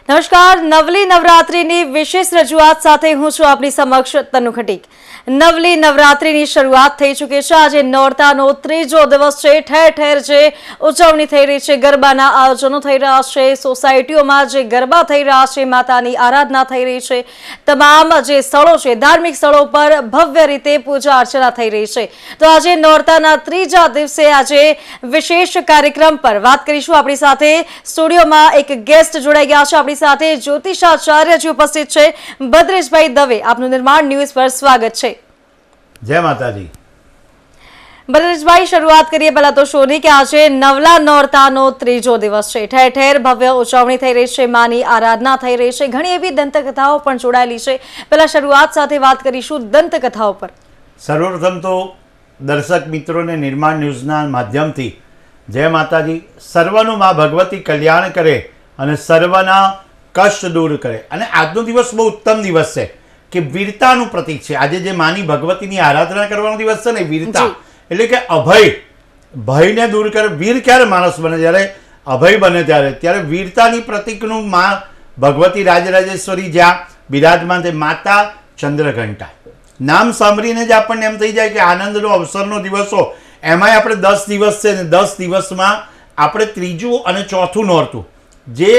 નમસ્કાર, નવલી નવરાત્રિની વિશેષ રજૂઆત સાથે હું છું આપની સમક્ષ તનુ ખટીક। નવલી નવરાત્રિની શરૂઆત થઈ ચૂકી છે। આજે નોરતાનો ત્રીજો દિવસ છે। ઠેર ઠેર જે ઉજવણી થઈ રહી છે, ગરબાના આયોજનો થઈ રહ્યા છે, સોસાયટીઓમાં જે ગરબા થઈ રહ્યા છે, માતાની આરાધના થઈ રહી છે, તમામ જે સ્થળો છે, ધાર્મિક સ્થળો પર ભવ્ય રીતે પૂજા અર્ચના થઈ રહી છે। તો આજે નોરતાના ત્રીજા દિવસે આજે વિશેષ કાર્યક્રમ પર વાત કરીશું। આપણી સાથે સ્ટુડિયોમાં એક ગેસ્ટ જોડાઈ ગયા છે, આપણી સાથે જ્યોતિષાચાર્યજી ઉપસ્થિત છે। ભદ્રેશભાઈ દવે, આપનું નિર્માણ ન્યૂઝ પર સ્વાગત છે। જય માતાજી। ભદ્રેશભાઈ, શરૂઆત કરીએ પહેલા તો શોની કે આજે નવલા નોરતાનો ત્રીજો દિવસ છે। ઠેર ઠેર ભવ્ય ઉજવણી થઈ રહી છે, માની આરાધના થઈ રહી છે, ઘણી એવી દંતકથાઓ પણ જોડાયેલી છે। પહેલા શરૂઆત સાથે વાત કરીશું દંતકથાઓ પર। સર્વપ્રથમ તો દર્શક મિત્રોને નિર્માણ ન્યૂઝના માધ્યમથી જય માતાજી। સર્વનું માં ભગવતી કલ્યાણ કરે અને સર્વના કષ્ટ દૂર કરે। અને આજનો દિવસ બહુ ઉત્તમ દિવસ છે કે વીરતાનું પ્રતીક છે। આજે જે માની ભગવતીની આરાધના કરવાનો દિવસ છે ને, વીરતા એટલે કે અભય, ભયને દૂર કરે। વીર ક્યારે માણસ બને? જ્યારે અભય બને ત્યારે વીરતાની પ્રતીકનું માં ભગવતી રાજરાજેશ્વરી જ્યાં બિરાજમાન છે, માતા ચંદ્રઘંટા નામ સાંભળીને જ આપણને એમ થઈ જાય કે આનંદનો અવસરનો દિવસો। એમાંય આપણે 10 દિવસ છે ને 10 દિવસમાં આપણે ત્રીજું અને ચોથું નોરતું, જે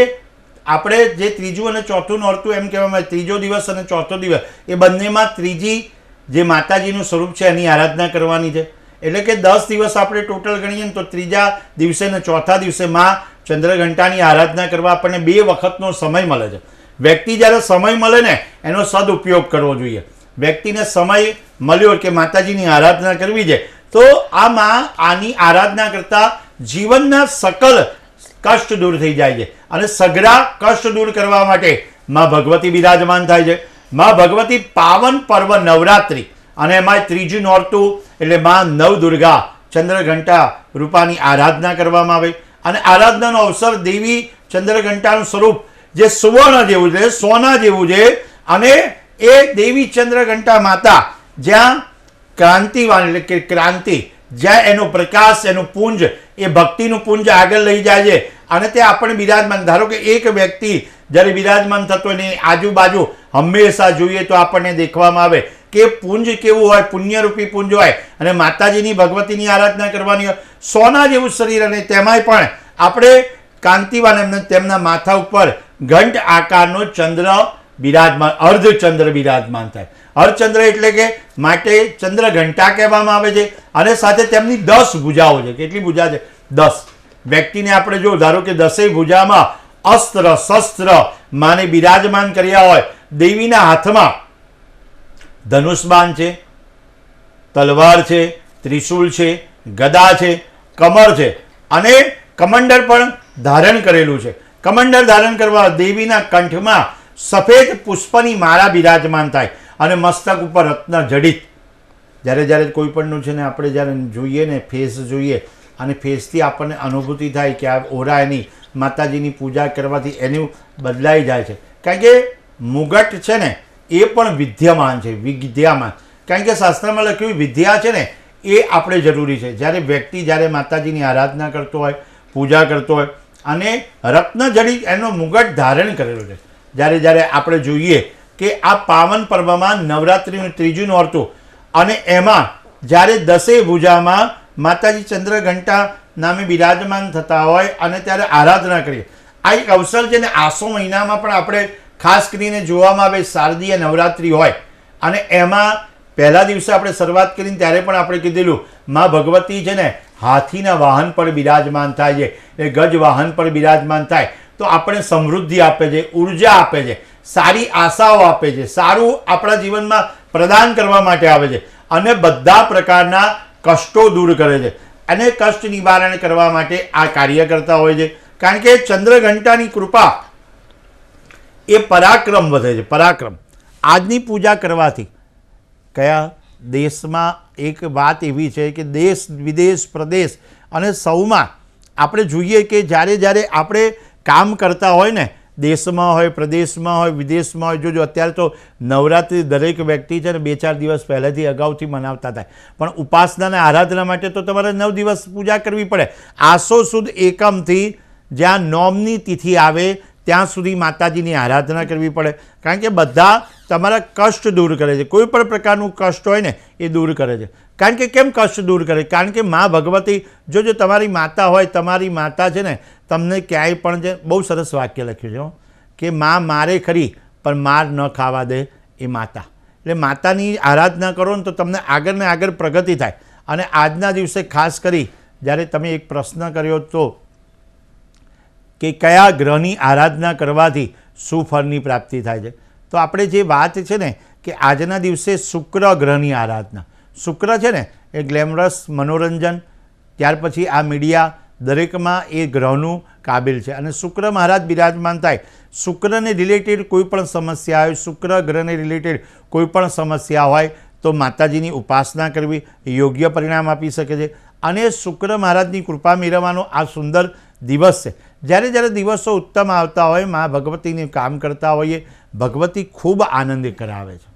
આપણે જે ત્રીજું અને ચોથું નોરતું એમ કહેવામાં, ત્રીજો દિવસ અને ચોથો દિવસ, એ બંનેમાં ત્રીજી જે માતાજીનું સ્વરૂપ છે એની આરાધના કરવાની છે। એટલે કે 10 દિવસ આપણે ટોટલ ગણીએ ને તો ત્રીજા દિવસે ને ચોથા દિવસે માં ચંદ્રઘંટાની આરાધના કરવા આપણને 2 વખતનો સમય મળે છે। વ્યક્તિ જ્યારે સમય મળે ને એનો સદુપયોગ કરવો જોઈએ। વ્યક્તિને સમય મળ્યો કે માતાજીની આરાધના કરવી છે તો આની આરાધના કરતા જીવનના સકલ કષ્ટ દૂર થઈ જાય છે। અને સઘળા કષ્ટ દૂર કરવા માટે માં ભગવતી બિરાજમાન થાય છે। માં ભગવતી પાવન પર્વ નવરાત્રિ અને એમાં ત્રીજું નોરતું એટલે માં નવદુર્ગા ચંદ્રઘંટા રૂપાની આરાધના કરવામાં આવે। અને આરાધનાનો અવસર દેવી ચંદ્રઘંટાનું સ્વરૂપ જે સુવર્ણ જેવું છે, સોના જેવું છે, અને એ દેવી ચંદ્રઘંટા માતા જ્યાં ક્રાંતિવાન એટલે કે ક્રાંતિ, જ્યાં એનો પ્રકાશ, એનું પુંજ, એ ભક્તિનું પુંજ આગળ લઈ જાય છે। અને તે આપણે બિરાજમાન, ધારો કે એક વ્યક્તિ જ્યારે બિરાજમાન થતો એની આજુબાજુ હંમેશા જોઈએ તો આપણને દેખવામાં આવે કે પુંજ કેવું હોય, પુણ્યરૂપી પુંજ હોય, અને માતાજીની ભગવતીની આરાધના કરવાની હોય, સોના જેવું શરીર, અને તેમાંય પણ આપણે કાંતિવાન એમને તેમના માથા ઉપર ઘંટ આકારનો ચંદ્ર બિરાજમાન, અર્ધચંદ્ર બિરાજમાન થાય। અર્ધચંદ્ર એટલે કે માટે ચંદ્રઘંટા કહેવામાં આવે છે। અને સાથે તેમની 10 ભુજાઓ છે। કેટલી ભુજા છે? 10। વ્યક્તિને આપણે જો ધારો કે 10 ભુજામાં અસ્ત્ર શસ્ત્ર માને બિરાજમાન કર્યા હોય, દેવીના હાથમાં ધનુષબાણ છે, તલવાર છે, ત્રિશૂળ છે, ગદા છે, કમર છે, અને કમંડળ પણ ધારણ કરેલું છે। કમંડળ ધારણ કરવા દેવીના કંઠમાં સફેદ પુષ્પની માળા બિરાજમાન થાય, અને મસ્તક ઉપર રત્ન જડિત। જ્યારે કોઈ પણનું છે ને આપણે જ્યારે જોઈએ ને, ફેસ જોઈએ, અને ફેસથી આપણને અનુભૂતિ થાય કે આ ઓરા એની માતાજીની પૂજા કરવાથી એનું બદલાઈ જાય છે। કારણ કે મુગટ છે ને એ પણ વિદ્યમાન છે, વિદ્યામાન। કારણ કે શાસ્ત્રમાં લખ્યું વિદ્યા છે ને એ આપણે જરૂરી છે। જ્યારે વ્યક્તિ જ્યારે માતાજીની આરાધના કરતો હોય, પૂજા કરતો હોય, અને રત્નજડિત એનો મુગટ ધારણ કરેલો છે, જ્યારે આપણે જોઈએ કે આ પાવન પર્વમાં નવરાત્રિનું ત્રીજું નોરતું, અને એમાં જ્યારે 10 ભુજામાં માતાજી ચંદ્રઘંટા નામે બિરાજમાન થતા હોય અને ત્યારે આરાધના કરીએ, આ એક અવસર છે ને આસો મહિનામાં પણ આપણે ખાસ કરીને જોવામાં આવે। શારદીય નવરાત્રિ હોય, અને એમાં પહેલા દિવસે આપણે શરૂઆત કરીને ત્યારે પણ આપણે કીધેલું માં ભગવતી છે ને હાથીના વાહન પર બિરાજમાન થાય છે, એ ગજ વાહન પર બિરાજમાન થાય તો આપણે સમૃદ્ધિ આપે છે, ઉર્જા આપે છે, સારી આશાઓ આપે છે, સારું આપણા જીવનમાં પ્રદાન કરવા માટે આવે છે, અને બધા પ્રકારના કષ્ટો દૂર કરે છે, અને કષ્ટ નિવારણ કરવા માટે આ કાર્ય કરતા હોય છે। કારણ કે ચંદ્રઘંટાની કૃપા એ પરાક્રમ વધે છે, પરાક્રમ। આજની પૂજા કરવાથી કયા દેશમાં એક વાત એવી છે કે દેશ વિદેશ પ્રદેશ અને સૌમાં આપણે જોઈએ કે જ્યારે આપણે કામ કરતા હોય ને, દેશમાં હોય, પ્રદેશમાં હોય, વિદેશમાં હોય, જોજો અત્યારે તો નવરાત્રિ દરેક વ્યક્તિ છે ને 2-4 દિવસ પહેલેથી અગાઉથી મનાવતા થાય, પણ ઉપાસના અને આરાધના માટે તો તમારે 9 દિવસ પૂજા કરવી પડે। આસો સુદ એકમથી જ્યાં નોમની તિથિ આવે ત્યાં સુધી માતાજીની આરાધના કરવી પડે. કારણ કે બધા તમારા કષ્ટ દૂર કરે છે. કોઈ પણ પ્રકારનું કષ્ટ હોય ને એ દૂર કરે છે. કારણ કે કેમ કષ્ટ દૂર કરે? કારણ કે મા ભગવતી જો તમારી માતા હોય, તમારી માતા છે ને તમને ક્યાંય પણ જે બહુ સરસ વાક્ય લખ્યું છે કે મા મારે ખરી પણ માર ન ખાવા દે એ માતા. એટલે માતાની આરાધના કરો ને તો તમને આગળ ને આગળ પ્રગતિ થાય. અને આજના દિવસે ખાસ કરી જ્યારે તમે એક પ્રશ્ન કર્યો તો કે કયા ગ્રહની આરાધના કરવાથી શું ફળની પ્રાપ્તિ થાય છે, તો આપણે જે વાત છે ને કે આજના દિવસે શુક્ર ગ્રહની આરાધના. શુક્ર છે ને એ ગ્લેમરસ, મનોરંજન, ત્યાર પછી આ મીડિયા દરેકમાં એ ગ્રહનું કાબિલ છે. અને શુક્ર મહારાજ બિરાજમાન થાય, શુક્રને રિલેટેડ કોઈ પણ સમસ્યા હોય, શુક્ર ગ્રહને રિલેટેડ કોઈ પણ સમસ્યા હોય તો માતાજીની ઉપાસના કરવી યોગ્ય પરિણામ આપી શકે છે. અને શુક્ર મહારાજની કૃપા મેળવવાનો આ સુંદર દિવસ છે. જ્યારે જ્યારે દિવસો ઉત્તમ આવતા હોય, મા ભગવતીનું કામ કરતા હોઈએ, ભગવતી ખૂબ આનંદ કરાવે છે.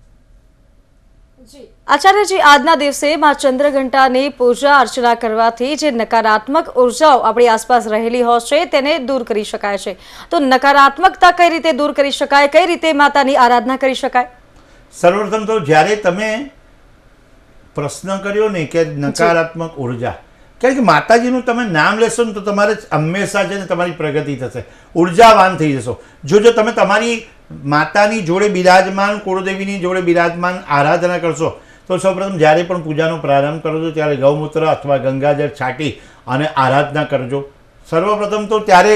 આચાર્યજી, આજના દિવસે માં ચંદ્રઘંટાની પૂજા અર્ચના કરવાથી જે નકારાત્મક ઉર્જાઓ આપણી આસપાસ રહેલી હોય છે તેને દૂર કરી શકાય છે. તો નકારાત્મકતા કઈ રીતે દૂર કરી શકાય, કઈ રીતે માતાની આરાધના કરી શકાય? સર્વપ્રથમ તો જ્યારે તમે પ્રશ્ન કર્યો ને કે નકારાત્મક ઉર્જા, કારણ કે માતાજીનું તમે નામ લેશો ને તો તમારે હંમેશા છે ને તમારી પ્રગતિ થશે, ઉર્જાવાન થઈ જશો. જો તમે તમારી માતાની જોડે બિરાજમાન, કુળદેવીની જોડે બિરાજમાન આરાધના કરશો તો સૌપ્રથમ જ્યારે પણ પૂજાનો પ્રારંભ કરો છો ત્યારે ગૌમૂત્ર અથવા ગંગાજળ છાંટી અને આરાધના કરજો. સર્વપ્રથમ તો ત્યારે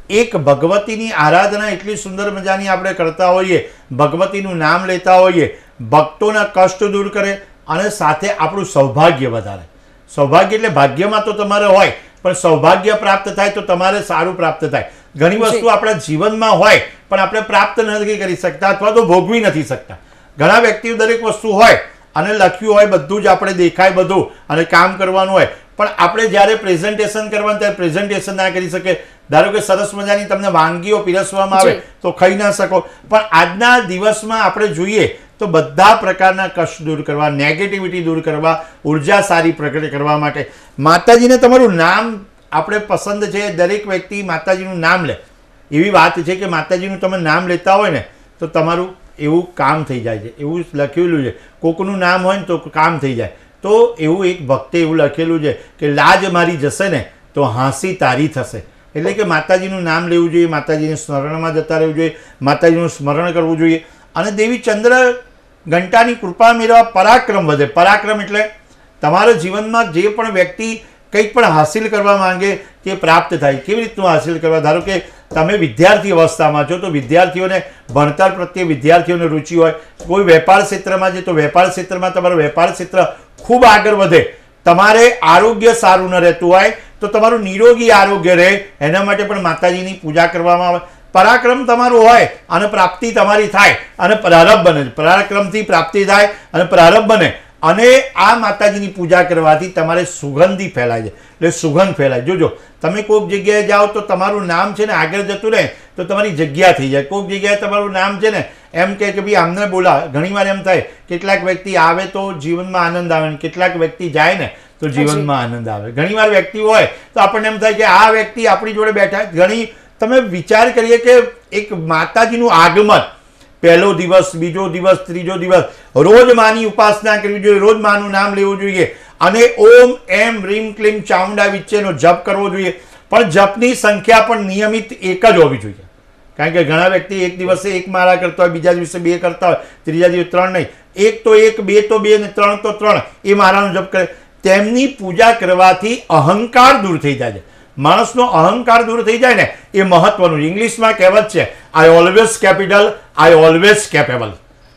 એક ભગવતીની આરાધના એટલી સુંદર મજાની આપણે કરતા હોઈએ, ભગવતીનું નામ લેતા હોઈએ, ભક્તોના કષ્ટ દૂર કરે અને સાથે આપણું સૌભાગ્ય વધારે. સૌભાગ્ય એટલે ભાગ્યમાં તો તમારે હોય, પણ સૌભાગ્ય પ્રાપ્ત થાય તો તમારે સારું પ્રાપ્ત થાય. ઘણી વસ્તુ આપણા જીવનમાં હોય પણ આપણે પ્રાપ્ત નથી કરી શકતા અથવા તો ભોગવી નથી શકતા. ઘણા વ્યક્તિઓ દરેક વસ્તુ હોય અને લખ્યું હોય, બધું જ આપણે દેખાય બધું અને કામ કરવાનું હોય, પણ આપણે જ્યારે પ્રેઝન્ટેશન કરવાનું ત્યારે પ્રેઝન્ટેશન ના કરી શકે. ધારો કે સરસ મજાની તમને વાનગીઓ પીરસવામાં આવે તો ખાઈ ના શકો, પણ આજના દિવસમાં આપણે જોઈએ તો બધા પ્રકારના કષ્ટ દૂર કરવા, નેગેટિવિટી દૂર કરવા, ઉર્જા સારી પ્રગટ કરવા માટે માતાજીને તમારું નામ આપણે પસંદ છે. દરેક વ્યક્તિ માતાજીનું નામ લે. એવી વાત છે કે માતાજીનું તમે નામ લેતા હોય ને તો તમારું એવું કામ થઈ જાય છે. એવું લખેલું છે, કોકનું નામ હોય ને તો કામ થઈ જાય. તો એવું એક ભક્તે એવું લખેલું છે કે લાજ મારી જશે ને તો હાંસી તારી થશે. એટલે કે માતાજીનું નામ લેવું જોઈએ, માતાજીને સ્મરણમાં જતા રહેવું જોઈએ, માતાજીનું સ્મરણ કરવું જોઈએ. અને દેવી ચંદ્ર ઘંટાની કૃપા મેળવવા પરાક્રમ વધે. પરાક્રમ એટલે તમારા જીવનમાં જે પણ વ્યક્તિ કંઈક પણ હાસિલ કરવા માંગે તે પ્રાપ્ત થાય. કેવી રીતનું હાસિલ કરવા? ધારો કે તમે વિદ્યાર્થી અવસ્થામાં છો તો વિદ્યાર્થીઓને ભણતર પ્રત્યે વિદ્યાર્થીઓને રુચિ હોય. કોઈ વેપાર ક્ષેત્રમાં છે તો વેપાર ક્ષેત્રમાં તમારું વેપાર ક્ષેત્ર ખૂબ આગળ વધે. તમારે આરોગ્ય સારું ન રહેતું હોય તો તમારું નિરોગી આરોગ્ય રહે, એના માટે પણ માતાજીની પૂજા કરવામાં આવે. પરાક્રમ તમારું હોય અને પ્રાપ્તિ તમારી થાય અને પ્રારબ્ધ બને. પરાક્રમથી પ્રાપ્તિ થાય અને પ્રારબ્ધ બને. અને આ માતાજીની પૂજા કરવાથી તમારે સુગંધી ફેલાય છે, એટલે સુગંધ ફેલાય. જોજો તમે કોઈક જગ્યાએ જાઓ તો તમારું નામ છે ને આગળ જતું રહે તો તમારી જગ્યા થઈ જાય. કોઈક જગ્યાએ તમારું નામ છે ને એમ કે ભાઈ આમને બોલા. ઘણીવાર એમ થાય કેટલાક વ્યક્તિ આવે તો જીવનમાં આનંદ આવે ને કેટલાક વ્યક્તિ જાય ને તો જીવનમાં આનંદ આવે. ઘણીવાર વ્યક્તિ હોય તો આપણને એમ થાય કે આ વ્યક્તિ આપણી જોડે બેઠા. ઘણી તમે વિચાર કરીએ કે એક માતાજીનું આગમન, પહેલો દિવસ, બીજો દિવસ, ત્રીજો દિવસ, રોજ માની ઉપાસના કરવી જોઈએ, રોજ માનું નામ લેવું જોઈએ અને ઓમ એમ રીમ ક્લીમ ચામુંડા વિચ્ચેનો જપ કરવો જોઈએ. પણ જપની સંખ્યા પણ નિયમિત એક જ હોવી જોઈએ. કારણ કે ઘણા વ્યક્તિ એક દિવસે એક માળા કરતા હોય, બીજા દિવસે બે કરતા હોય, ત્રીજા દિવસે ત્રણ નહીં. એક તો એક, બે તો બે ને ત્રણ તો ત્રણ એ માળાનો જપ કરે. તેમની પૂજા કરવાથી અહંકાર દૂર થઈ જાય છે. માણસનો અહંકાર દૂર થઈ જાય ને એ મહત્વનું. ઇંગ્લિશમાં કહેવત છે I always capital, I always capable.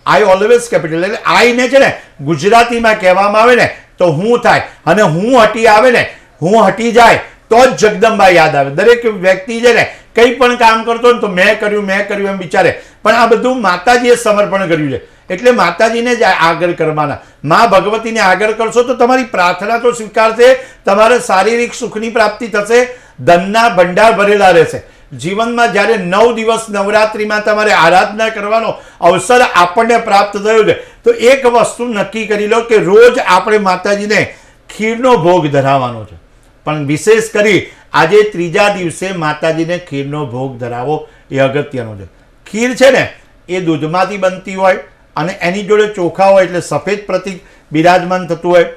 I always capital એટલે આઈને છે ને ગુજરાતીમાં કહેવામાં આવે ને તો હું થાય અને હું હટી આવે ને, હું હટી જાય તો જ જગદંબા યાદ આવે. દરેક વ્યક્તિ છે ને કંઈ પણ કામ કરતો ને તો મેં કર્યું એમ વિચારે, પણ આ બધું માતાજીએ સમર્પણ કર્યું છે. એટલે માતાજીને જ આગળ કરવાના. મા ભગવતીને આગળ કરશો તો તમારી પ્રાર્થના તો સ્વીકારશે, તમારે શારીરિક સુખની પ્રાપ્તિ થશે, ધનના ભંડાર ભરેલા રહેશે. જીવનમાં જ્યારે 9 દિવસ નવરાત્રિમાં તમારે આરાધના કરવાનો અવસર આપણને પ્રાપ્ત થયો છે તો એક વસ્તુ નક્કી કરી લો કે રોજ આપણે માતાજીને ખીરનો ભોગ ધરાવવાનો છે. પણ વિશેષ કરી આજે ત્રીજા દિવસે માતાજીને ખીરનો ભોગ ધરાવો એ અગત્યનું છે. ખીર છે ને એ દૂધમાંથી બનતી હોય અને એની જોડે ચોખા હોય એટલે સફેદ પ્રતીક બિરાજમાન થતું હોય.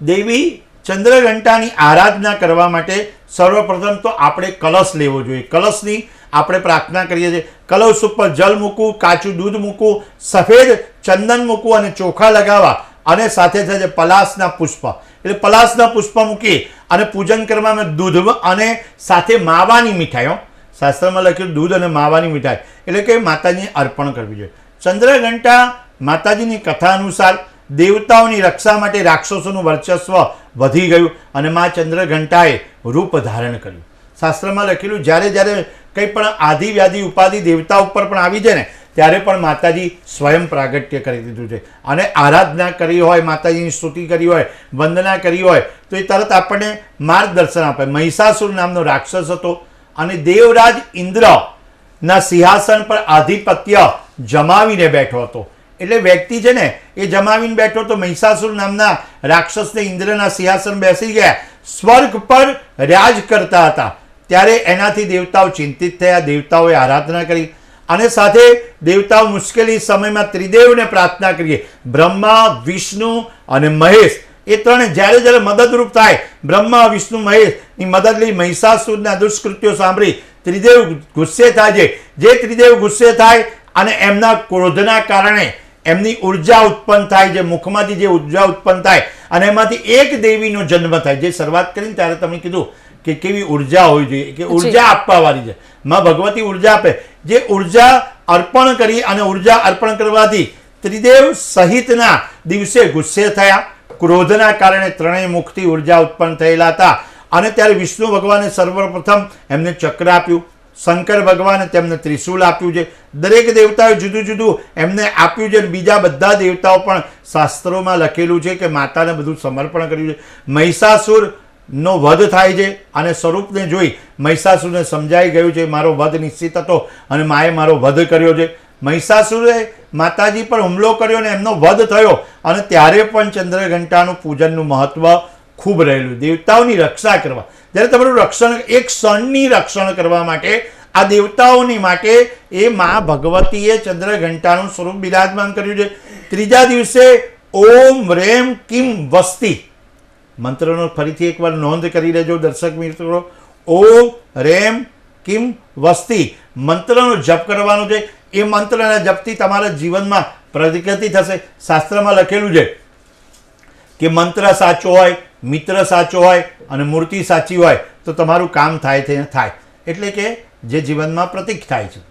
દેવી ચંદ્રઘંટાની આરાધના કરવા માટે સર્વપ્રથમ તો આપણે કલશ લેવો જોઈએ. કલશની આપણે પ્રાર્થના કરીએ છીએ. કલશ ઉપર જલ મૂકવું, કાચું દૂધ મૂકવું, સફેદ ચંદન મૂકવું અને ચોખા લગાવવા અને સાથે સાથે પલાસના પુષ્પ એટલે પલાસના પુષ્પ મૂકી અને પૂજન કરવામાં દૂધ અને સાથે માવાની મીઠાઈઓ શાસ્ત્રમાં લખ્યું દૂધ અને માવાની મીઠાઈ એટલે કે માતાજીને અર્પણ કરવી જોઈએ. ચંદ્રઘંટા માતાજીની કથા અનુસાર દેવતાઓની રક્ષા માટે રાક્ષસોનું વર્ચસ્વ વધી ગયું અને મા ચંદ્રઘંટાએ રૂપ ધારણ કર્યું. શાસ્ત્રમાં લખેલું જ્યારે જ્યારે કંઈ પણ આદિ વ્યાધિ ઉપાધિ દેવતા ઉપર પણ આવી જાય ને ત્યારે પણ માતાજી સ્વયં પ્રાગટ્ય કરી દીધું છે અને આરાધના કરી હોય, માતાજીની સ્તુતિ કરી હોય, વંદના કરી હોય તો એ તરત આપણને માર્ગદર્શન આપે. મહિષાસુર નામનો રાક્ષસ હતો અને દેવરાજ ઇન્દ્રના સિંહાસન પર આધિપત્ય જમાવીને બેઠો હતો. એટલે વ્યક્તિ છે ને એ જમાવીને બેઠો તો મહિષાસુર નામના રાક્ષસને ઇન્દ્રના સિંહાસન બેસી ગયા, સ્વર્ગ પર રાજ કરતા હતા. ત્યારે એનાથી દેવતાઓ ચિંતિત થયા, દેવતાઓએ આરાધના કરી અને સાથે દેવતાઓ મુશ્કેલી સમયમાં ત્રિદેવને પ્રાર્થના કરીએ. બ્રહ્મા, વિષ્ણુ અને મહેશ એ ત્રણે જ્યારે જ્યારે મદદરૂપ થાય, બ્રહ્મા, વિષ્ણુ, મહેશની મદદ લઈ મહિષાસુરના દુષ્કૃત્યો સાંભળી ત્રિદેવ ગુસ્સે થાય છે. જે ત્રિદેવ ગુસ્સે થાય અને એમના ક્રોધના કારણે એમની ઉર્જા ઉત્પન્ન થાય છે, મુખમાંથી જે ઉર્જા ઉત્પન્ન થાય અને એમાંથી એક દેવીનો જન્મ થાય. જે શરૂઆત કરીને ત્યારે તમે કીધું કે કેવી ઉર્જા હોવી જોઈએ, કે ઉર્જા આપવા વાળી છે. માં ભગવતી ઉર્જા આપે. જે ઉર્જા અર્પણ કરી અને ઉર્જા અર્પણ કરવાથી ત્રિદેવ સહિતના દિવસે ગુસ્સે થયા. ક્રોધના કારણે ત્રણેય મુખથી ઉર્જા ઉત્પન્ન થયેલા હતા અને ત્યારે વિષ્ણુ ભગવાને સર્વપ્રથમ એમને ચક્ર આપ્યું, શંકર ભગવાને તેમને ત્રિશૂલ આપ્યું છે. દરેક દેવતાએ જુદું જુદું એમને આપ્યું છે. બીજા બધા દેવતાઓ પણ શાસ્ત્રોમાં લખેલું છે કે માતાને બધું સમર્પણ કર્યું છે. મહિષાસુરનો વધ થાય છે અને સ્વરૂપને જોઈ મહિષાસુરને સમજાઈ ગયું છે મારો વધ નિશ્ચિત હતો અને માએ મારો વધ કર્યો છે. મહિષાસુરે માતાજી પર હુમલો કર્યો અને એમનો વધ થયો અને ત્યારે પણ ચંદ્રઘંટાનું પૂજનનું મહત્વ ખૂબ રહેલું. દેવતાઓની રક્ષા કરવા, જ્યારે તમારું રક્ષણ, એક ક્ષણની રક્ષણ કરવા માટે આ દેવતાઓની માટે એ મા ભગવતીએ ચંદ્રઘંટાનું સ્વરૂપ બિરાજમાન કર્યું છે. ત્રીજા દિવસે ઓમ રેમ કિમ વસ્તી મંત્રનો ફરીથી એકવાર નોંધ કરી લેજો દર્શક મિત્રો. ઓમ રેમ કિમ વસ્તી મંત્રનો જપ કરવાનો છે. એ મંત્રના જપથી તમારા જીવનમાં પ્રગતિ થશે. શાસ્ત્રમાં લખેલું છે કે મંત્ર સાચો હોય, મિત્ર સાચો હોય અને મૂર્તિ સાચી હોય તો તમારું કામ થાય એટલે કે જે જીવનમાં પ્રતીક થાય છે.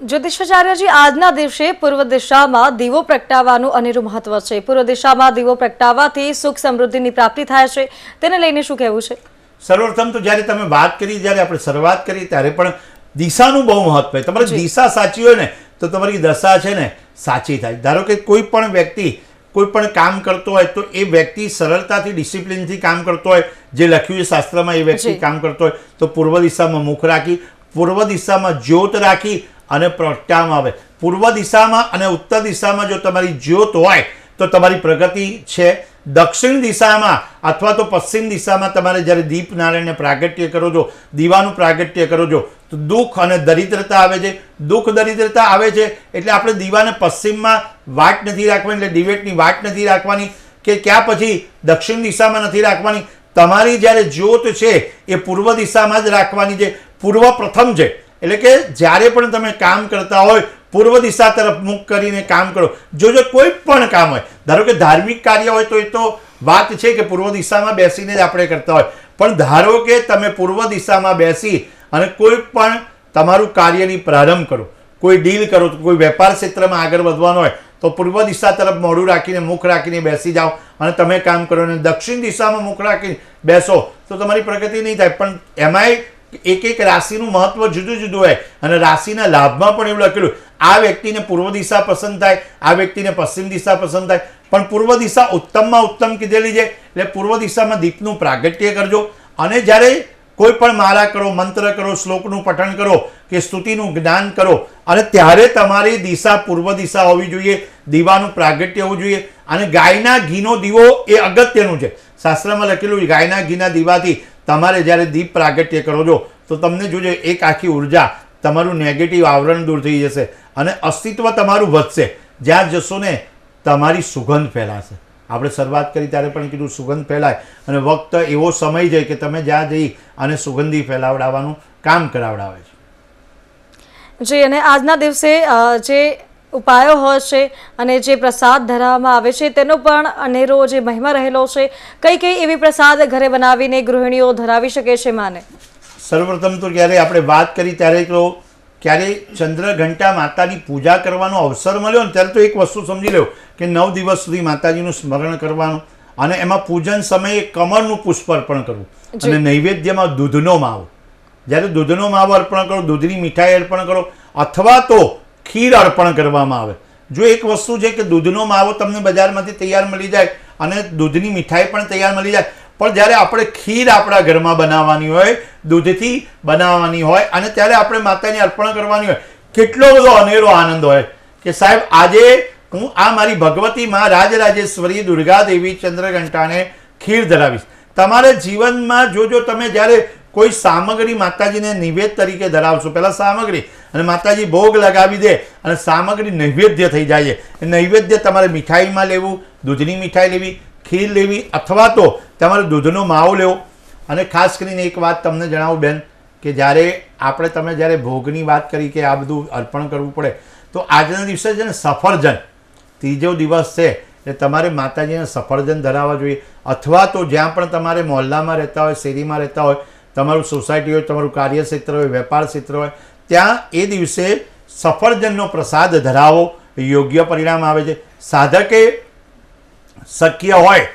જ્યોતિષાચાર્યજી, આજના દિવસે પૂર્વ દિશામાં દીવો પ્રગટાવવાનું અનેરું મહત્વ છે. પૂર્વ દિશામાં દીવો પ્રગટાવવાથી સુખ સમૃદ્ધિની પ્રાપ્તિ થાય છે, તેને લઈને શું કહેવું છે? સર્વપ્રથમ તો જ્યારે તમે વાત કરી, જ્યારે આપણે શરૂઆત કરી ત્યારે પણ દિશાનું બહુ મહત્વ છે. તમારી દિશા સાચી હોય ને તો તમારી દશા છે ને સાચી થાય. ધારો કે કોઈ પણ વ્યક્તિ કોઈ પણ કામ કરતો હોય તો એ વ્યક્તિ સરળતાથી ડિસિપ્લિનથી કામ કરતો હોય, જે લખ્યું છે શાસ્ત્રમાં, એ વ્યક્તિ કામ કરતો હોય તો પૂર્વ દિશામાં મુખ રાખી, પૂર્વ દિશામાં જ્યોત રાખી અને પ્રગટાવવામાં આવે. પૂર્વ દિશામાં અને ઉત્તર દિશામાં જો તમારી જ્યોત હોય તો તમારી પ્રગતિ છે. દક્ષિણ દિશામાં અથવા તો પશ્ચિમ દિશામાં તમારે જ્યારે દીપ નારાયણને પ્રાગટ્ય કરો છો, દીવાનું પ્રાગટ્ય કરો છો તો દુઃખ અને દરિદ્રતા આવે છે. દુઃખ દરિદ્રતા આવે છે એટલે આપણે દીવાને પશ્ચિમમાં વાટ નથી રાખવાની, એટલે દિવેટની વાટ નથી રાખવાની કે ક્યાં પછી દક્ષિણ દિશામાં નથી રાખવાની. તમારી જ્યારે જ્યોત છે એ પૂર્વ દિશામાં જ રાખવાની છે. પૂર્વ પ્રથમ છે એટલે કે જ્યારે પણ તમે કામ કરતા હોય પૂર્વ દિશા તરફ મુખ કરીને કામ કરો. જો કોઈ પણ કામ હોય, ધારો કે ધાર્મિક કાર્ય હોય તો એ તો વાત છે કે પૂર્વ દિશામાં બેસીને જ આપણે કરતા હોય, પણ ધારો કે તમે પૂર્વ દિશામાં બેસી અને કોઈ પણ તમારું કાર્યની પ્રારંભ કરો, કોઈ ડીલ કરો, કોઈ વેપાર ક્ષેત્રમાં આગળ વધવાનું હોય તો પૂર્વ દિશા તરફ મોઢું રાખીને મુખ રાખીને બેસી જાઓ અને તમે કામ કરો. અને દક્ષિણ દિશામાં મુખ રાખીને બેસો તો તમારી પ્રગતિ નહીં થાય. પણ એમાંય એક એક રાશિનું મહત્વ જુદું જુદું હોય અને રાશિના લાભમાં પણ એવું લખેલું આ વ્યક્તિને પૂર્વ દિશા પસંદ થાય, આ વ્યક્તિને પશ્ચિમ દિશા પસંદ થાય. પણ પૂર્વ દિશા ઉત્તમમાં ઉત્તમ કીધેલી છે એટલે પૂર્વ દિશામાં દીપનું પ્રાગટ્ય કરજો. અને જ્યારે કોઈ પણ માળા કરો, મંત્ર કરો, શ્લોકનું પઠન કરો કે સ્તુતિનું જ્ઞાન કરો અને ત્યારે તમારી દિશા પૂર્વ દિશા હોવી જોઈએ, દીવાનું પ્રાગટ્ય હોવું જોઈએ. અને ગાયના ઘીનો દીવો એ અગત્યનું છે. શાસ્ત્રમાં લખેલું ગાયના ઘીના દીવાથી તમારે જ્યારે દીપ પ્રાગટ્ય કરો છો તો તમને જોજો એક આખી ઉર્જા, તમારું નેગેટિવ આવરણ દૂર થઈ જશે અને અસ્તિત્વ તમારું વધશે. જ્યાં જશો ને તમારી સુગંધ ફેલાશે. આપણે શરૂઆત કરી ત્યારે પણ કીધું સુગંધ ફેલાય અને વખત એવો સમય જાય કે તમે જ્યાં જઈ અને સુગંધી ફેલાવડાવવાનું કામ કરાવડાવે છે. જી, અને આજના દિવસે જે ઉપાયો હોય છે અને જે પ્રસાદ ધરાવવામાં આવે છે તેનો પણ અનેરો જે મહિમા રહેલો છે. કઈ કઈ એવી પ્રસાદ ઘરે બનાવીને ગૃહિણીઓ ધરાવી શકે છે માને? સર્વપ્રથમ તો જ્યારે આપણે વાત કરી ત્યારે તો ક્યારે ચંદ્રઘંટા માતાની પૂજા કરવાનો અવસર મળ્યો ને ત્યારે તો એક વસ્તુ સમજી લો કે 9 દિવસ સુધી માતાજીનું સ્મરણ કરવાનું અને એમાં પૂજન સમયે કમળનું પુષ્પ અર્પણ કરવું અને નૈવેદ્યમાં દૂધનો માવો. જ્યારે દૂધનો માવો અર્પણ કરો, દૂધની મીઠાઈ અર્પણ કરો અથવા તો ખીર અર્પણ કરવામાં આવે. જો એક વસ્તુ છે કે દૂધનો માવો તમને બજારમાંથી તૈયાર મળી જાય અને દૂધની મીઠાઈ પણ તૈયાર મળી જાય, પણ જ્યારે આપણે ખીર આપણા ઘરમાં બનાવવાની હોય, દૂધથી બનાવવાની હોય અને ત્યારે આપણે માતાને અર્પણ કરવાની હોય, કેટલો બધો અનેરો આનંદ હોય કે સાહેબ આજે હું આ મારી ભગવતી માં રાજરાજેશ્વરી દુર્ગા દેવી ચંદ્રઘંટાને ખીર ધરાવીશ. તમારે જીવનમાં જોજો તમે જ્યારે કોઈ સામગ્રી માતાજીને નૈવેદ્ય તરીકે ધરાવશો, પહેલાં સામગ્રી અને માતાજી ભોગ લગાવી દે અને સામગ્રી નૈવેદ્ય થઈ જાય છે. નૈવેદ્ય તમારે મીઠાઈમાં લેવું, દૂધની મીઠાઈ લેવી, ખીર લેવી અથવા તો તમારે દૂધનો માવો લેવો. અને ખાસ કરીને એક વાત તમને જણાવું બેન કે તમે જ્યારે ભોગની વાત કરી કે આ બધું અર્પણ કરવું પડે, તો આજના દિવસે છે ને સફરજન, ત્રીજો દિવસ છે એટલે તમારે માતાજીને સફરજન ધરાવવા જોઈએ. અથવા તો જ્યાં પણ તમારે મોહલ્લામાં રહેતા હોય, શેરીમાં રહેતા હોય, તમારું સોસાયટી હોય, તમારું કાર્યક્ષેત્ર હોય, વેપાર ક્ષેત્ર હોય, ત્યાં એ દિવસે સફરજનનો પ્રસાદ ધરાવો, યોગ્ય પરિણામ આવે છે. સાધકે શક્ય હોય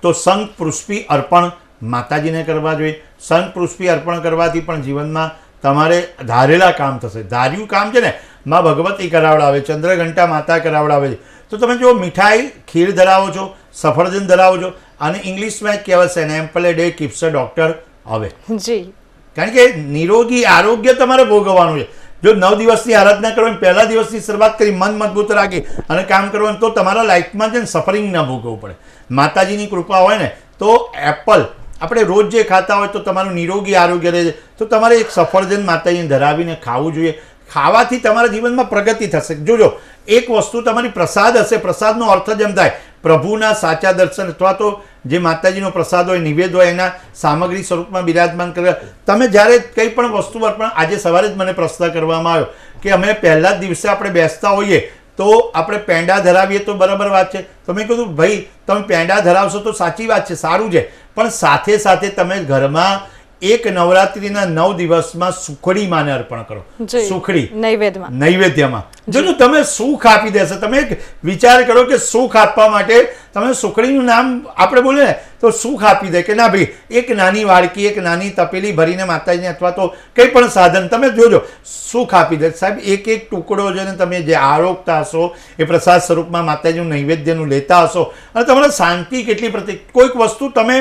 તો શંખ પુષ્પી અર્પણ માતાજીને કરવા જોઈએ. શંખ પુષ્પી અર્પણ કરવાથી પણ જીવનમાં તમારે ધારેલા કામ થશે. ધાર્યું કામ છે ને માં ભગવતી કરાવડાવે, ચંદ્રઘંટા માતા કરાવડાવે છે. તો તમે જો મીઠાઈ, ખીર ધરાવો છો, સફરજન ધરાવો છો અને ઇંગ્લિશમાં એક કહેવાય છે ને ample A day keeps a doctor અવે. જી, કારણ કે નિરોગી આરોગ્ય તમારે ભોગવવાનું છે. જો 9 દિવસની આરાધના કરવાની, પહેલા દિવસની શરૂઆત કરી, મન મજબૂત રાખી અને કામ કરવાનું, તો તમારા લાઈફમાં છે ને સફરિંગ ના ભોગવવું પડે. માતાજીની કૃપા હોય ને તો એપલ આપણે રોજ જે ખાતા હોય તો તમારું નિરોગી આરોગ્ય રહે છે. તો તમારે એક સફરજન માતાજીને ધરાવીને ખાવું જોઈએ. ખાવાથી તમારા જીવનમાં પ્રગતિ થશે. જોજો એક વસ્તુ તમારી પ્રસાદ હશે. પ્રસાદનો અર્થ જ એમ થાય પ્રભુના સાચા દર્શન અથવા તો જે માતાજીનો પ્રસાદ હોય, નિવેદ હોય, એના સામગ્રી સ્વરૂપમાં બિરાજમાન કરવા. તમે જ્યારે કંઈ પણ વસ્તુ અર્પણ, આજે સવારે જ મને પ્રશ્ન કરવામાં આવ્યો કે અમે પહેલા જ દિવસે આપણે બેસતા હોઈએ તો આપણે પેંડા ધરાવીએ તો બરાબર વાત છે. તો મેં કીધું ભાઈ તમે પેંડા ધરાવશો તો સાચી વાત છે, સારું છે, પણ સાથે સાથે તમે ઘરમાં એક નવરાત્રીના 9 દિવસમાં સુખડી માને અર્પણ કરો. સુખડી નૈવેદ્યમાં જો તમે સુખ આપી દેશે. તમે એક વિચાર કરો કે સુખ આપવા માટે તમે સુખડીનું નામ આપણે બોલીએ ને તો સુખ આપી દે કે ના ભાઈ એક નાની વાડકી, એક નાની તપેલી ભરીને માતાજીને અથવા તો કંઈ પણ સાધન તમે જોજો સુખ આપી દે. સાહેબ એક એક ટુકડો છે ને તમે જે આરોગતા હશો એ પ્રસાદ સ્વરૂપમાં માતાજીનું નૈવેદ્યનું લેતા હશો અને તમારે શાંતિ કેટલી પ્રતિ. કોઈક વસ્તુ તમે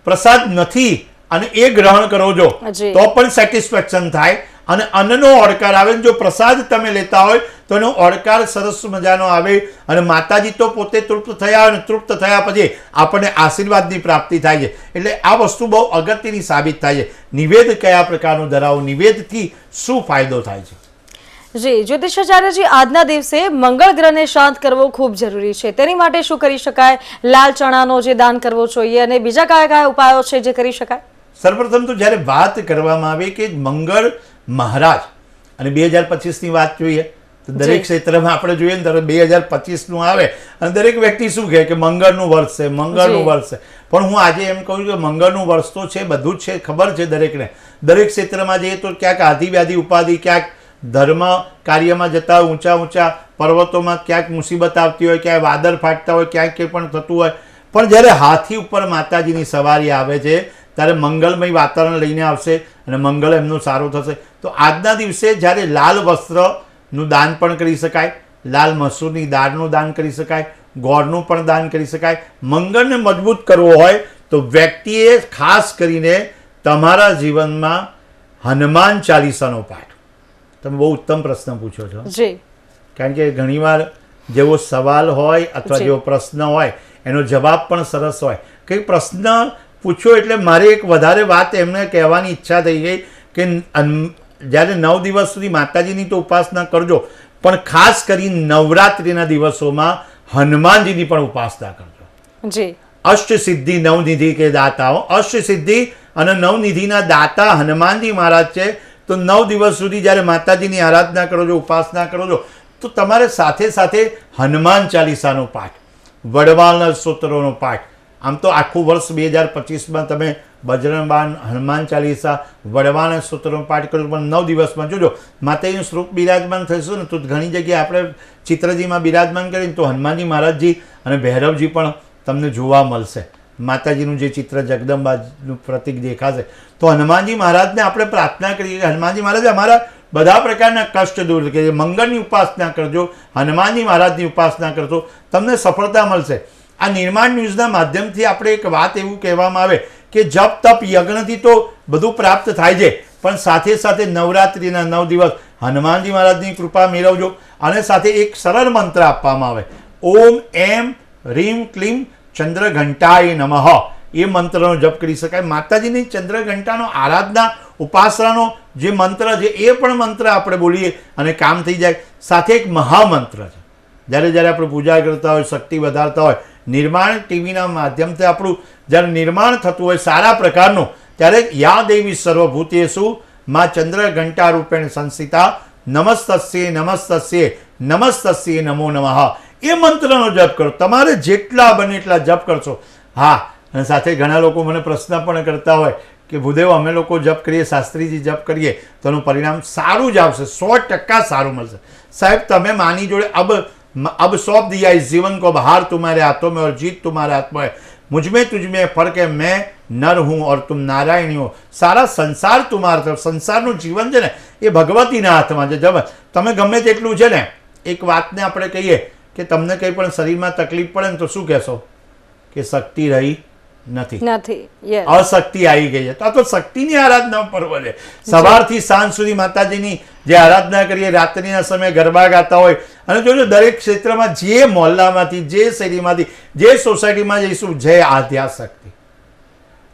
પ્રસાદ નથી અને એ ગ્રહણ કરો છો તો પણ સેટિસ્ફેક્શન થાય અને અન્નનો ઓડકાર આવે. જો પ્રસાદ તમે લેતા હોય તો એનો ઓડકાર સરસ મજાનો આવે અને માતાજી તો પોતે તૃપ્ત થયા અને તૃપ્ત થયા પછી આપણને આશીર્વાદની પ્રાપ્તિ થાય છે. એટલે આ વસ્તુ બહુ અગત્યની સાબિત થાય છે. નિવેદ કયા પ્રકારનું ધરાવો, નિવેદથી શું ફાયદો થાય છે? જી, જ્યોતિષાચાર્યજી, આજના દિવસે મંગળ ગ્રહને શાંત કરવો ખૂબ જરૂરી છે. તેની માટે શું કરી શકાય? લાલ ચણાનો જે દાન કરવો જોઈએ અને બીજા કયા કયા ઉપાયો છે જે કરી શકાય? સર્વપ્રથમ તો જ્યારે વાત કરવામાં આવે કે મંગળ મહારાજ અને 2025ની વાત જોઈએ તો દરેક ક્ષેત્રમાં આપણે જોઈએ ને ત્યારે 2025નું આવે અને દરેક વ્યક્તિ શું કહે કે મંગળનું વર્ષ છે, મંગળનું વર્ષ છે. પણ હું આજે એમ કહું કે મંગળનું વર્ષ તો છે, બધું જ છે, ખબર છે દરેકને. દરેક ક્ષેત્રમાં જઈએ તો ક્યાંક આધિ વ્યાધિ ઉપાધિ, ક્યાંક ધર્મ કાર્યમાં જતા ઊંચા ઊંચા પર્વતોમાં ક્યાંક મુસીબત આવતી હોય, ક્યાંક વાદળ ફાટતા હોય, ક્યાંક કંઈ પણ થતું હોય. પણ જ્યારે હાથી ઉપર માતાજીની સવારી આવે છે ત્યારે મંગલમય વાતાવરણ લઈને આવશે અને મંગળ એમનું સારું થશે. તો આજના દિવસે જ્યારે લાલ વસ્ત્રનું દાન પણ કરી શકાય, લાલ મસૂરની દાળનું દાન કરી શકાય, ગોળનું પણ દાન કરી શકાય. મંગળને મજબૂત કરવો હોય તો વ્યક્તિએ ખાસ કરીને તમારા જીવનમાં હનુમાન ચાલીસાનો પાઠ. તમે બહુ ઉત્તમ પ્રશ્ન પૂછો છો. કારણ કે ઘણીવાર જેવો સવાલ હોય અથવા જેવો પ્રશ્ન હોય એનો જવાબ પણ સરસ હોય. કંઈ પ્રશ્ન પૂછ્યો એટલે મારે એક વધારે વાત એમને કહેવાની ઈચ્છા થઈ ગઈ કે જ્યારે 9 દિવસ સુધી માતાજીની તો ઉપાસના કરજો, પણ ખાસ કરી નવરાત્રિના દિવસોમાં હનુમાનજીની પણ ઉપાસના કરજો. જી. અષ્ટસિદ્ધિ નવનિધિ કે દાતાઓ, અષ્ટસિદ્ધિ અને નવનિધિના દાતા હનુમાનજી મહારાજ છે. તો 9 દિવસ સુધી જ્યારે માતાજીની આરાધના કરો છો, ઉપાસના કરો છો, તો તમારે સાથે સાથે હનુમાન ચાલીસાનો પાઠ, વડવાળના સ્તોત્રોનો પાઠ, આમ તો આખું વર્ષ 2025માં તમે બજરંગબાણ, હનુમાન ચાલીસા, વડવાળના સ્તોત્રોનો પાઠ કરો, પણ 9 દિવસમાં જોજો માતાજીનું સ્વરૂપ બિરાજમાન થશે ને તો ઘણી જગ્યાએ આપણે ચિત્રજીમાં બિરાજમાન કરીને તો હનુમાનજી મહારાજજી અને ભૈરવજી પણ તમને જોવા મળશે. માતાજીનું જે ચિત્ર જગદંબાનું પ્રતીક દેખાશે. તો હનુમાનજી મહારાજને આપણે પ્રાર્થના કરીએ કે હનુમાનજી મહારાજ અમારા બધા પ્રકારના કષ્ટ દૂર કરીએ. મંગળની ઉપાસના કરજો, હનુમાનજી મહારાજની ઉપાસના કરજો, તમને સફળતા મળશે. આ નિર્માણ ન્યૂઝના માધ્યમથી આપણે એક વાત એવું કહેવામાં આવે કે જપ તપ યજ્ઞથી તો બધું પ્રાપ્ત થાય છે, પણ સાથે સાથે નવરાત્રિના 9 દિવસ હનુમાનજી મહારાજની કૃપા મેળવજો. અને સાથે એક સરળ મંત્ર આપવામાં આવે, ઓમ એમ રીમ ક્લીમ ચંદ્રઘંટાય નમઃ. એ મંત્રનો જપ કરી શકાય. માતાજીની ચંદ્રઘંટાનો આરાધના ઉપાસનાનો જે મંત્ર છે એ પણ મંત્ર આપણે બોલીએ અને કામ થઈ જાય. સાથે એક મહામંત્ર છે, જ્યારે જ્યારે આપણે પૂજા કરતા હોય, શક્તિ વધારતા હોય, નિર્માણ ટીવીના માધ્યમથી આપણું જ્યારે નિર્માણ થતું હોય સારા પ્રકારનું, ત્યારે યા દેવી સર્વભૂતેષુ મા ચંદ્રઘંટા રૂપેણ સંસ્થિતા નમસ્તસ્યે નમસ્તસ્યે નમસ્તસ્યે નમો નમઃ. એ મંત્રનો જપ કરો. તમારે જેટલા બને એટલા જપ કરશો. હા, અને સાથે ઘણા લોકો મને પ્રશ્ન પણ કરતા હોય કે ભૂદેવ અમે લોકો જપ કરીએ, શાસ્ત્રીજી જપ કરીએ તો એનું પરિણામ સારું જ આવશે, 100% સારું મળશે. સાહેબ તમે માની જોડે अब सौंप दिया इस जीवन को, बाहर तुम्हारे हाथों में और जीत तुम्हारे हाथ में है, मुझमें तुझमें फर्क है, मैं नर हूँ और तुम नारायणी हो. सारा संसार तुम्हारा तरफ, संसारનું જીવન છે ને એ ભગવતીના હાથમાં છે. જબ તમે ગમે તેટલું છે ને, એક વાતને આપણે કહીએ કે તમને કંઈ પણ શરીરમાં તકલીફ પડે ને તો શું કહેશો કે શક્તિ રહી નથી, અશક્તિ આવી ગઈ છે. તો આ તો શક્તિની આરાધના પર્વ છે. સવારથી સાંજ સુધી માતાજીની જે આરાધના કરીએ, રાત્રિના સમયે ગરબા ગાતા હોય, અને જોજો દરેક ક્ષેત્રમાં જે મોહલ્લામાંથી, જે શેરીમાંથી, જે સોસાયટીમાં જઈશું, જય આદ્યા શક્તિ,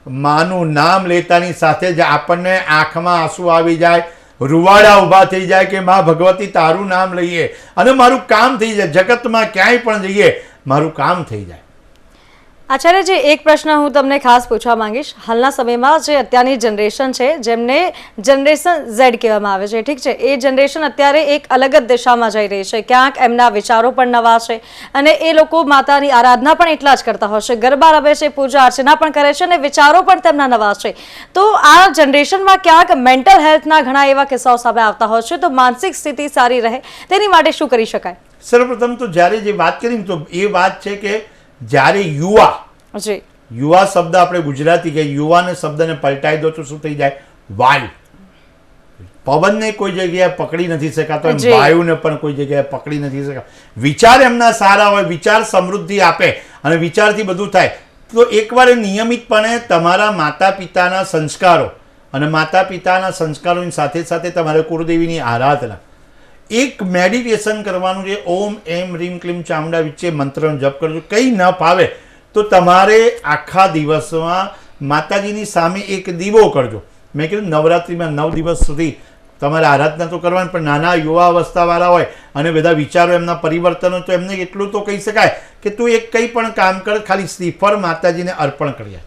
માનું નામ લેતાની સાથે જ આપણને આંખમાં આંસુ આવી જાય, રૂવાડા ઊભા થઈ જાય કે માં ભગવતી તારું નામ લઈએ અને મારું કામ થઈ જાય. જગતમાં ક્યાંય પણ જઈએ મારું કામ થઈ જાય. આચાર્યજી, એક પ્રશ્ન હું તમને ખાસ પૂછવા માંગીશ. હાલના સમયમાં જે અત્યારની જનરેશન છે, જેમને જનરેશન ઝેડ કહેવામાં આવે છે, ઠીક છે, એ જનરેશન અત્યારે એક અલગ જ દિશામાં જઈ રહી છે. ક્યાંક એમના વિચારો પણ નવા છે અને એ લોકો માતાની આરાધના પણ એટલા જ કરતા હશે, ગરબા રમે છે, પૂજા અર્ચના પણ કરે છે અને વિચારો પણ તેમના નવા છે. તો આ જનરેશનમાં ક્યાંક મેન્ટલ હેલ્થના ઘણા એવા કિસ્સાઓ સામે આવતા હોય છે. તો માનસિક સ્થિતિ સારી રહે તેની માટે શું કરી શકાય? સર્વપ્રથમ તો જ્યારે જે વાત કરી તો એ વાત છે કે જ્યારે યુવા શબ્દ આપણે ગુજરાતી કે યુવાને શબ્દને પલટાઈ દો તો શું થઈ જાય? વાયુ. પવનને કોઈ જગ્યાએ પકડી નથી શકાતો, વાયુને પણ કોઈ જગ્યાએ પકડી નથી શકાતો. વિચાર એમના સારા હોય, વિચાર સમૃદ્ધિ આપે અને વિચારથી બધું થાય. તો એકવાર નિયમિતપણે તમારા માતા પિતાના સંસ્કારો અને માતા પિતાના સંસ્કારોની સાથે સાથે તમારે કુળદેવીની આરાધના, એક મેડિટેશન કરવાનું છે. ઓમ એમ રીમ ક્લીમ ચામુંડા વિચ્ચે મંત્રનો જપ કરજો. કંઈ ન ફાવે તો તમારે આખા દિવસમાં માતાજીની સામે એક દીવો કરજો. મેં કીધું નવરાત્રિમાં 9 દિવસ સુધી તમારે આરાધના તો કરવાની, પણ નાના યુવા અવસ્થાવાળા હોય અને બધા વિચારો એમના પરિવર્તનો, તો એમને એટલું તો કહી શકાય કે તું એક કંઈ પણ કામ કર, ખાલી શ્રીફળ માતાજીને અર્પણ કરીએ.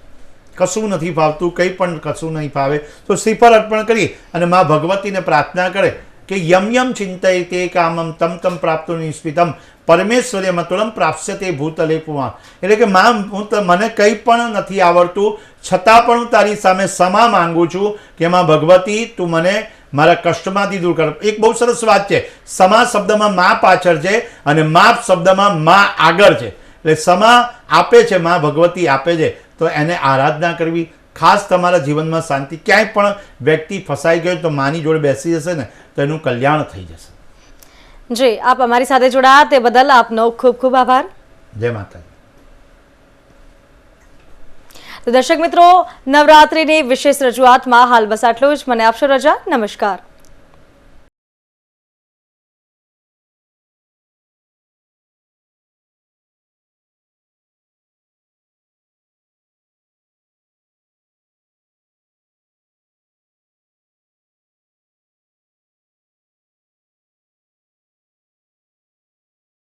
કશું નથી ફાવતું, કંઈ પણ કશું નહીં ફાવે તો શ્રીફળ અર્પણ કરી અને મા ભગવતીને પ્રાર્થના કરે કે યમ યમ ચિંતય તે કામમ તમ તમ પ્રાપ્તો નિસ્પિતમ પરમેશ્વર્ય મતુલમ પ્રાપ્સ્યતે ભૂતલે પુમા. એટલે કે માં, મને કંઈ પણ નથી આવડતું, છતાં પણ હું તારી સામે ક્ષમા માંગુ છું કે માં ભગવતી તું મને મારા કષ્ટમાંથી દૂર કર. એક બહુ સરસ વાત છે, ક્ષમા શબ્દમાં માં પાછળ છે અને માપ શબ્દમાં માં આગળ છે. એટલે ક્ષમા આપે છે, માં ભગવતી આપે છે, તો એને આરાધના કરવી. ખાસ તમારા જીવનમાં શાંતિ. ક્યાંય પણ વ્યક્તિ ફસાઈ ગયો તો માની જોડે બેસી જશે ને તો એનું કલ્યાણ થઈ જશે. જી, આપ અમારી સાથે જોડાયા તે બદલ આપનો ખૂબ ખૂબ આભાર. જય માતાજી. તો દર્શક મિત્રો, નવરાત્રિની વિશેષ રજૂઆતમાં હાલ બસ આટલું જ. મને આપશો રજા. નમસ્કાર.